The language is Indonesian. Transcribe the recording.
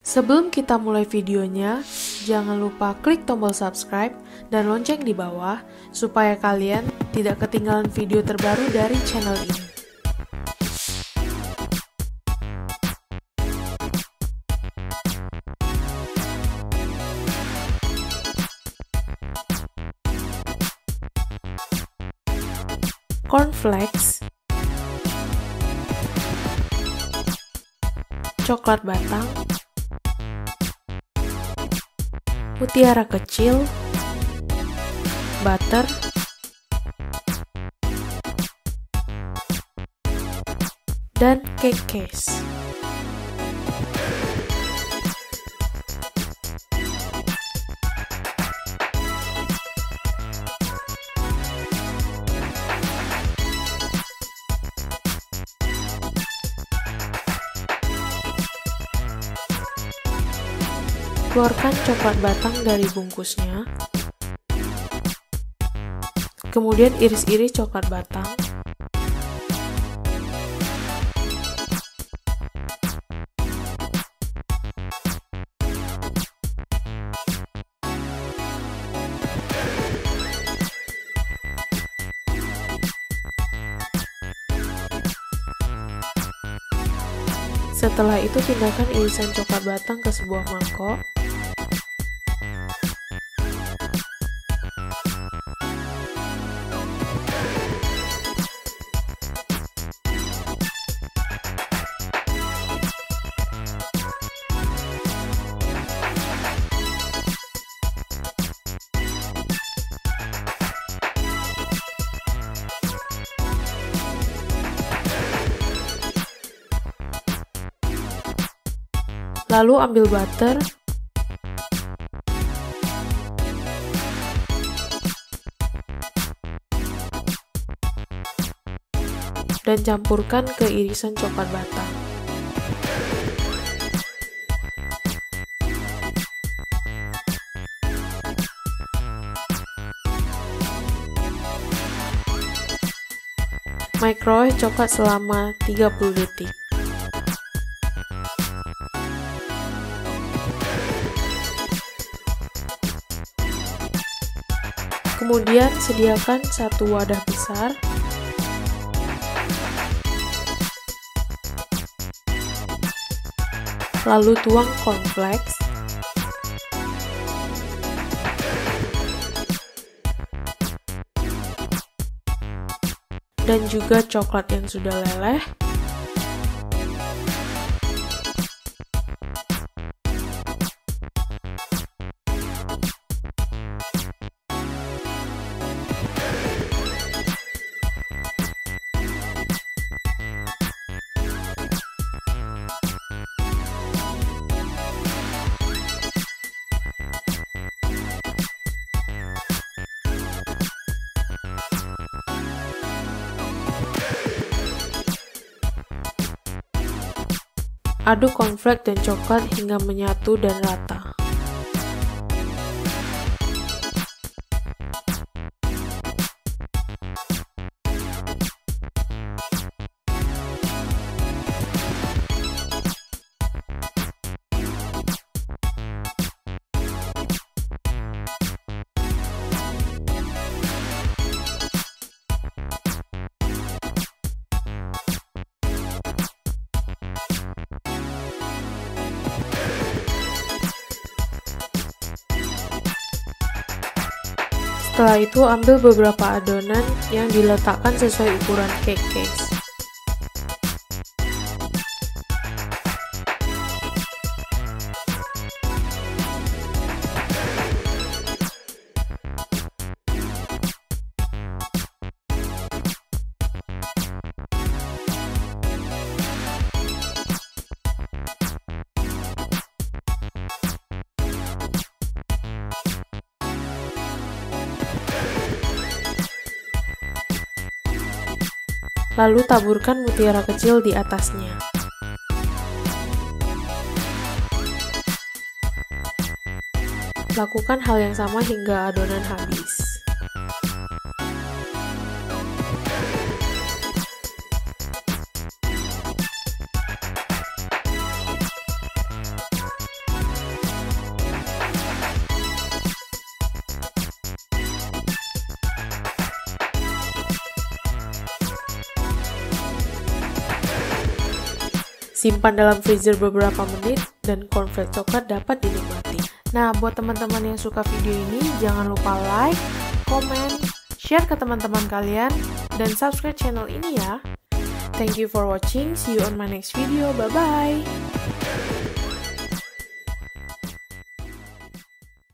Sebelum kita mulai videonya, jangan lupa klik tombol subscribe dan lonceng di bawah supaya kalian tidak ketinggalan video terbaru dari channel ini. Cornflakes, coklat batang, mutiara kecil, butter, dan cake case. Keluarkan coklat batang dari bungkusnya. Kemudian iris-iris coklat batang. Setelah itu pindahkan irisan coklat batang ke sebuah mangkok. Lalu ambil butter, dan campurkan ke irisan coklat batang. Microwave coklat selama 30 detik. Kemudian sediakan satu wadah besar. Lalu tuang cornflakes. Dan juga coklat yang sudah leleh. Aduk cornflakes dan coklat hingga menyatu dan rata. Setelah itu ambil beberapa adonan yang diletakkan sesuai ukuran cake case. Lalu taburkan mutiara kecil di atasnya. Lakukan hal yang sama hingga adonan habis. simpan dalam freezer beberapa menit, dan cornflakes coklat dapat dinikmati. Nah, buat teman-teman yang suka video ini, jangan lupa like, komen, share ke teman-teman kalian, dan subscribe channel ini ya. Thank you for watching, see you on my next video, bye-bye!